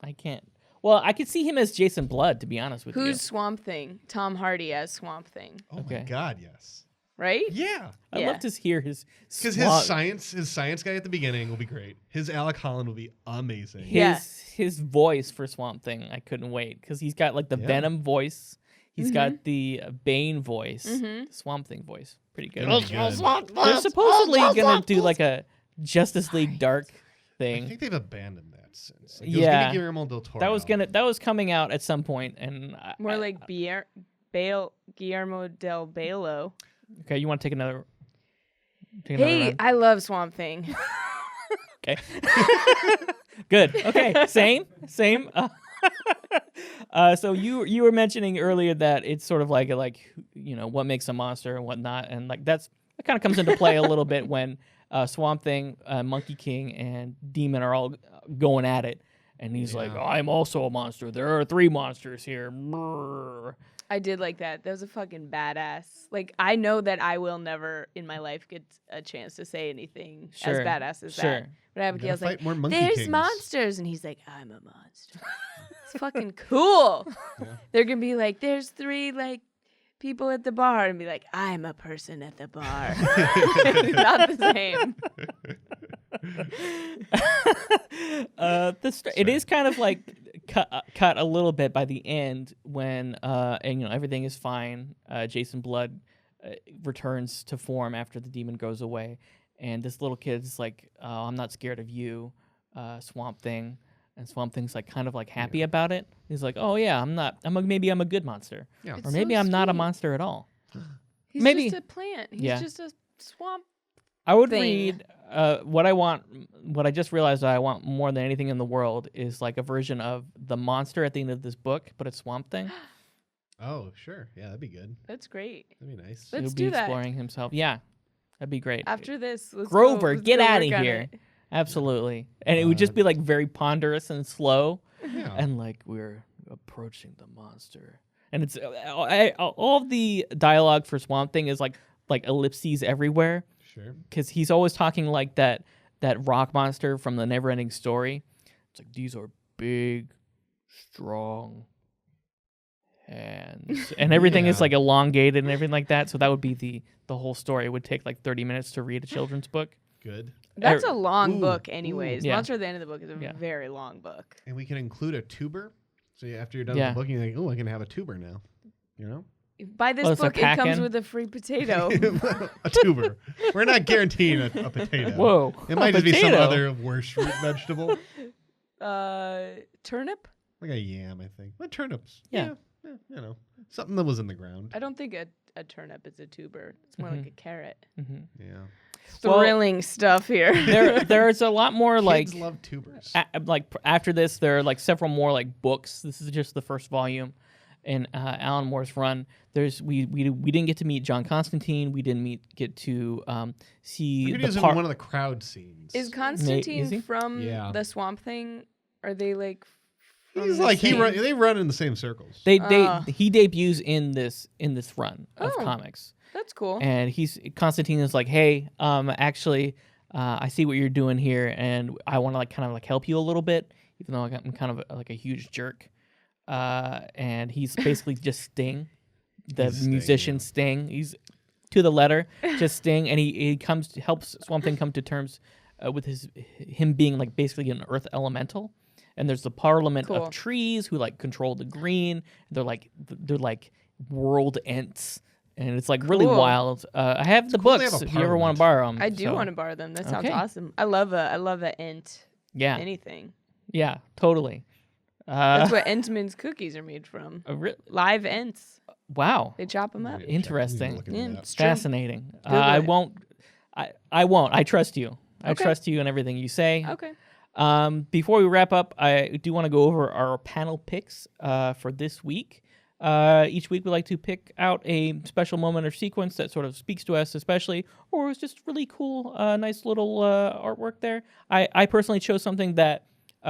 I can't. Well, I could see him as Jason Blood, to be honest with you. Who's Swamp Thing? Tom Hardy as Swamp Thing, Oh Okay. my God, yes. right? Yeah. I'd Yeah. love to hear his Because his science guy at the beginning will be great. His Alec Holland will be amazing. Yeah. his voice for Swamp Thing. I couldn't wait because he's got like the Yeah. Venom voice. He's Mm-hmm. got the Bane voice, Mhm. Swamp Thing voice. Pretty good. Gonna be good. They're supposedly gonna do like a Justice League Dark I thing. think they've abandoned that since. Like, Yeah. It was gonna be Guillermo del Toro. That was coming out at some point, and More like Guillermo del Bello. okay. You want to take another? Hey, run? I love Swamp Thing. Okay. Good. Okay. Same. So you were mentioning earlier that it's sort of like what makes a monster and whatnot, and like that kind of comes into play a little bit when Swamp Thing, Monkey King, and Demon are all going at it, and he's like, "I'm also a monster. There are 3 monsters here." Brrr. I did like that. That was a fucking badass. Like, I know that I will never in my life get a chance to say anything Sure. as badass as Sure. that. But Abigail's Gotta like, fight more Monkey there's Kings. monsters. And he's like, I'm a monster. It's fucking cool. Yeah. They're going to be like, there's 3, like, people at the bar. And be like, I'm a person at the bar. Not the same. It is kind of like cut a little bit by the end when and everything is fine. Jason Blood returns to form after the demon goes away, and this little kid's like, "Oh, I'm not scared of you, Swamp Thing." And Swamp Thing's like kind of like happy about it. He's like, "Oh yeah, maybe I'm a good monster, Yeah. It's or maybe so I'm not a sweet. monster at all." He's Maybe- just a plant. He's Yeah. just a swamp. I would Thing. read what I just realized that I want more than anything in the world is like a version of the monster at the end of this book, but it's Swamp Thing. Oh, sure. Yeah, that'd be good. That's great. That'd be nice. Let's He'll be do that. exploring himself. Yeah, that'd be great. After this, let's Grover, go, get let's go outta work on here. it. Absolutely, and it would just be like very ponderous and slow, Yeah. and like we're approaching the monster, and it's all of the dialogue for Swamp Thing is like ellipses everywhere. Sure. Because he's always talking like that rock monster from the Neverending Story. It's like, these are big, strong hands, and everything is Yeah. like elongated and everything like that. So that would be the whole story. It would take like 30 minutes to read a children's book. Good. That's a long Ooh, book, anyways. Yeah. Monster at the end of the book is a Yeah. very long book. And we can include a tuber. So after you're done Yeah. with the book, you're like, oh, I can have a tuber now. You know? By this Oh, it's a book, it comes pack-in? with a free potato. A tuber. We're not guaranteeing a potato. Whoa. It might just be some Potato. other worse root vegetable. Turnip? Like a yam, I think. But turnips. Yeah. You know, something that was in the ground. I don't think a turnip is a tuber. It's more like a carrot. Mhm. Yeah. Well, Thrilling stuff here. There's a lot more like Kids love tubers. after this. There are like several more like books. This is just the first volume in Alan Moore's run. We didn't get to meet John Constantine. We didn't get to see I could the use him part. in one of the crowd scenes. Is Constantine is he? from Yeah. the Swamp Thing? Are they like? from He's the like same- they run in the same circles. He debuts in this run of Oh. comics, That's cool. and Constantine is like, hey, actually, I see what you're doing here, and I want to like kind of like help you a little bit, even though I'm kind of like a huge jerk. And he's basically just Sting, the He's Sting, musician yeah. Sting. He's to the letter, just Sting, and he helps Swamp Thing come to terms with him being like basically an Earth elemental. And there's the Parliament Cool. of Trees who like control the green. They're like world ents, and it's like really Cool. wild. I have the cool they books have a if you ever want to parliament. borrow them. I do want to borrow them. That sounds Okay. awesome. I love a ent. Yeah, Anything. yeah, totally. That's what Entman's cookies are made from. Live ents. Wow, They chop them up. Yeah, interesting. look into Yeah, that. it's true. fascinating. Google I it. won't. I won't. I trust you. I Okay. trust you in everything you say. Okay. Before we wrap up, I do want to go over our panel picks for this week. Each week we like to pick out a special moment or sequence that sort of speaks to us especially, or is just really cool, nice little artwork there. I personally chose something that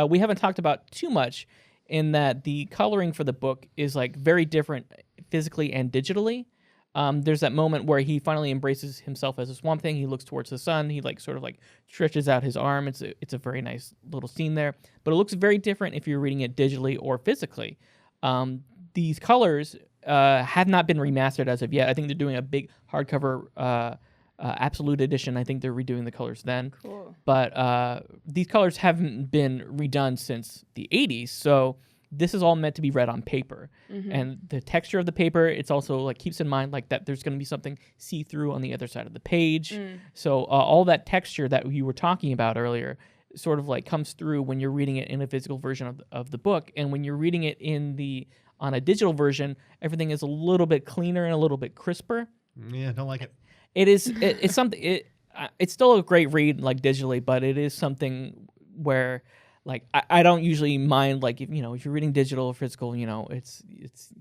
we haven't talked about too much in that the coloring for the book is like very different physically and digitally. There's that moment where he finally embraces himself as a Swamp Thing. He looks towards the sun. He like sort of like stretches out his arm. It's a very nice little scene there. But it looks very different if you're reading it digitally or physically. These colors have not been remastered as of yet. I think they're doing a big hardcover absolute edition. I think they're redoing the colors then. Cool. But these colors haven't been redone since the 80s. So this is all meant to be read on paper. And the texture of the paper, it's also like keeps in mind like that there's going to be something see-through on the other side of the page. So all that texture that you were talking about earlier sort of like comes through when you're reading it in a physical version of the book. And when you're reading it on a digital version, everything is a little bit cleaner and a little bit crisper. Yeah, don't like it. It is. It's something. It's still a great read, like digitally, but it is something where, like, I don't usually mind, like, if you're reading digital or physical, it's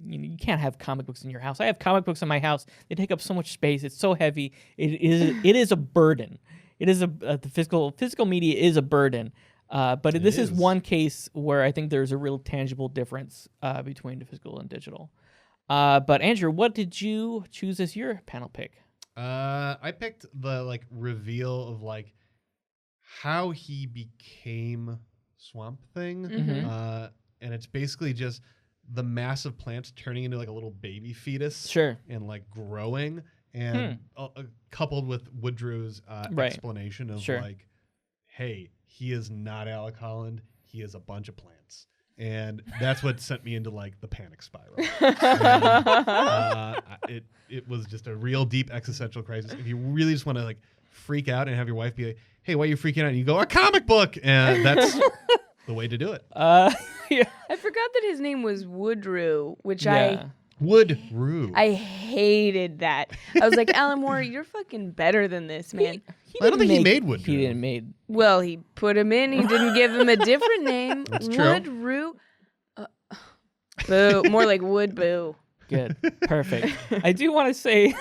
you can't have comic books in your house. I have comic books in my house. They take up so much space. It's so heavy. It is a burden. It is the physical media is a burden. But this is one case where I think there's a real tangible difference between the physical and digital. But Andrew, what did you choose as your panel pick? I picked the like reveal of like how he became Swamp Thing, and it's basically just the massive plants turning into like a little baby fetus, sure, and like growing, and coupled with Woodrow's explanation of like, hey, he is not Alec Holland, he is a bunch of plants. And that's what sent me into like the panic spiral. And, it was just a real deep existential crisis. If you really just want to like freak out and have your wife be like, "Hey, why are you freaking out?" And you go, "A comic book," and that's the way to do it. Yeah. I forgot that his name was Woodrow, which Woodrow. I hated that. I was like, Alan Moore, you're fucking better than this, man. I don't think he made Woodrow. He didn't made. Well, he put him in. He didn't give him a different name. That's true. Woodrow. Boo. More like Wood Boo. Good. Perfect. I do want to say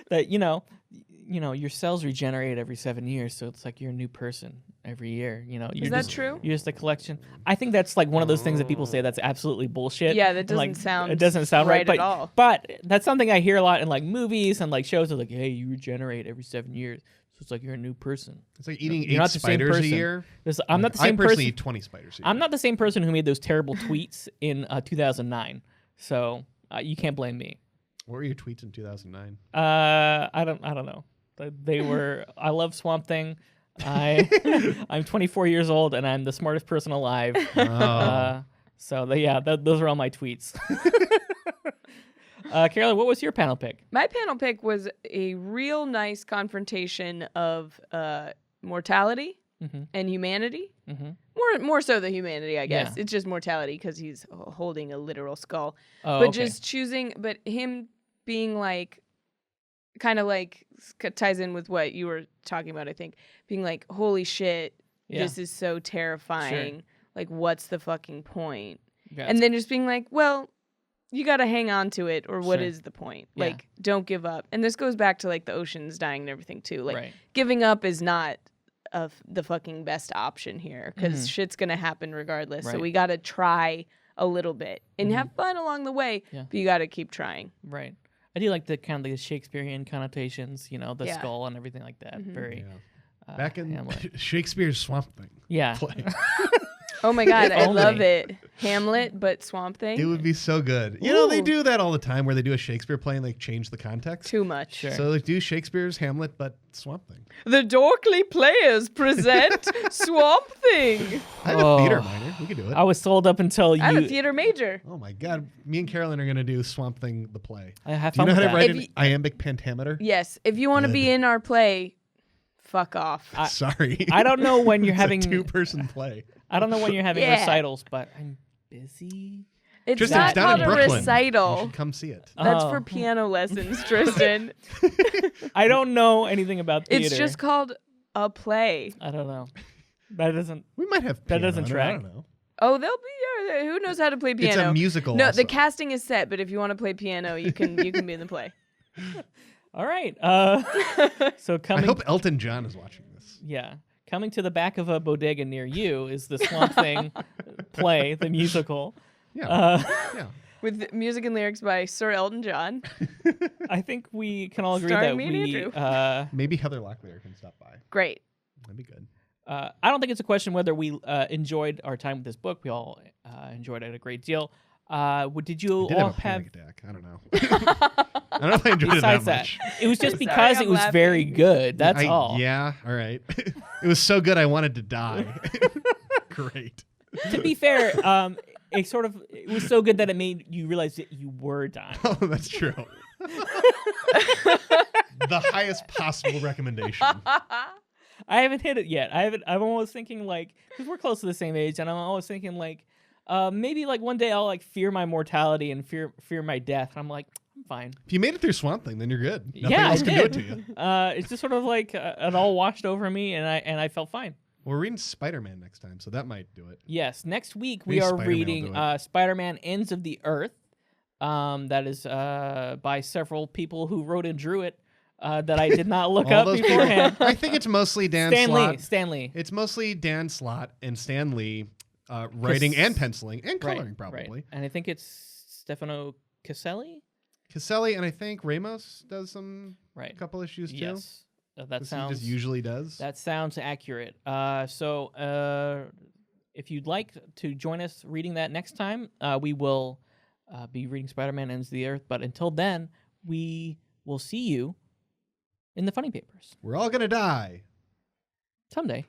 that your cells regenerate every 7 years, so it's like you're a new person every year. Is that true? You're just a collection. I think that's like one of those things that people say that's absolutely bullshit. Yeah, that doesn't sound. It doesn't sound right at all. But that's something I hear a lot in like movies and like shows. Are like, hey, you regenerate every 7 years, so it's like you're a new person. It's like eating 8 spiders a year. I'm not the same person. I personally eat 20 spiders a year. I'm not the same person who made those terrible tweets in 2009. So you can't blame me. What were your tweets in 2009? I don't know. They were. I love Swamp Thing. I'm 24 years old and I'm the smartest person alive. Those are all my tweets. Carolyn, what was your panel pick? My panel pick was a real nice confrontation of mortality and humanity. More so the humanity, I guess. Yeah. It's just mortality because he's holding a literal skull. Just choosing, but him being like, kind of like ties in with what you were talking about, I think. Being like, holy shit, this is so terrifying. Sure. Like, what's the fucking point? Yeah. And then just being like, well, you got to hang on to it, or what is the point? Yeah. Like, don't give up. And this goes back to, like, the oceans dying and everything, too. Like, giving up is not the fucking best option here, because shit's going to happen regardless. Right. So we got to try a little bit and have fun along the way, but you got to keep trying. Right. I do like the kind of the Shakespearean connotations, the skull and everything like that. Very back in Shakespeare's Swamp Thing. Yeah. Oh my God, I love it. Hamlet, but Swamp Thing. It would be so good. They do that all the time where they do a Shakespeare play and like change the context. Too much. Sure. So like do Shakespeare's Hamlet, but Swamp Thing. The Dorkly players present Swamp Thing. I have a theater minor. We can do it. I was sold up until you. I have a theater major. Oh my God. Me and Carolyn are going to do Swamp Thing, the play. I have do you know how to write an iambic pentameter? Yes. If you want to be in our play, fuck off. Sorry. I don't know when you're having a 2-person play. I don't know when you're having recitals, but I'm busy. It's Tristan, not it's down called in a Brooklyn. recital. You should come see it. That's for piano lessons, Tristan. I don't know anything about theater. It's just called a play. I don't know. That doesn't. We might have. That doesn't track. I don't know. Oh, they'll be. Who knows how to play piano? It's a musical. No, also. the casting is set, but if you want to play piano, you can be in the play. All right. So coming. I hope Elton John is watching this. Yeah. coming to the back of a bodega near you is the Swamp Thing play, the musical. Yeah. Yeah. With music and lyrics by Sir Elton John. I think we can all agree Starring that me and Andrew. Maybe Heather Locklear can stop by. Great. That'd be good. I don't think it's a question whether we enjoyed our time with this book. We all enjoyed it a great deal. Did you did all have a have? panic attack. I don't know. I don't know if I enjoyed it that Besides much. it was just Sorry, because I'm it was laughing. very good. That's all. Yeah. All right. It was so good I wanted to die. Great. To be fair, it was so good that it made you realize that you were dying. Oh, that's true. The highest possible recommendation. I haven't hit it yet. I'm almost thinking because we're close to the same age, and I'm always thinking maybe one day I'll fear my mortality and fear my death. And I'm like, I'm fine. If you made it through Swamp Thing, then you're good. Nothing Yeah, else I can do did. it to you. It's just sort of it all washed over me, and I felt fine. We're reading Spider-Man next time, so that might do it. Yes, next week we Maybe are Spider-Man will reading do it. Spider-Man: Ends of the Earth. That is by several people who wrote and drew it that I did not look All up those people. beforehand. I think it's mostly Dan Stan Slott. Lee. Stan Lee. It's mostly Dan Slott and Stan Lee writing and penciling and coloring, Right, probably. right. And I think it's Stefano Caselli. Caselli and I think Ramos does some Right. couple issues too. Yes. That 'Cause sounds. he just usually does. That sounds accurate. So if you'd like to join us reading that next time, we will be reading Spider-Man: Ends of the Earth. But until then, we will see you in the funny papers We're all gonna die. someday.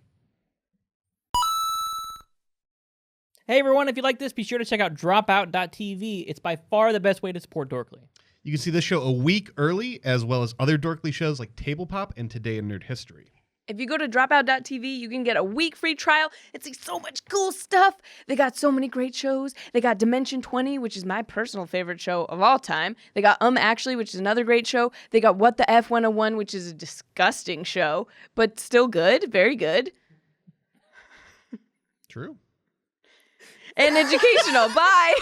Hey everyone, if you like this, be sure to check out dropout.tv. It's by far the best way to support Dorkly. You can see this show a week early, as well as other Dorkly shows like Table Pop and Today in Nerd History. If you go to dropout.tv, you can get a week free trial and see so much cool stuff. They got so many great shows. They got Dimension 20, which is my personal favorite show of all time. They got Actually, which is another great show. They got What the F101, which is a disgusting show, but still good, very good. True. And educational. Bye.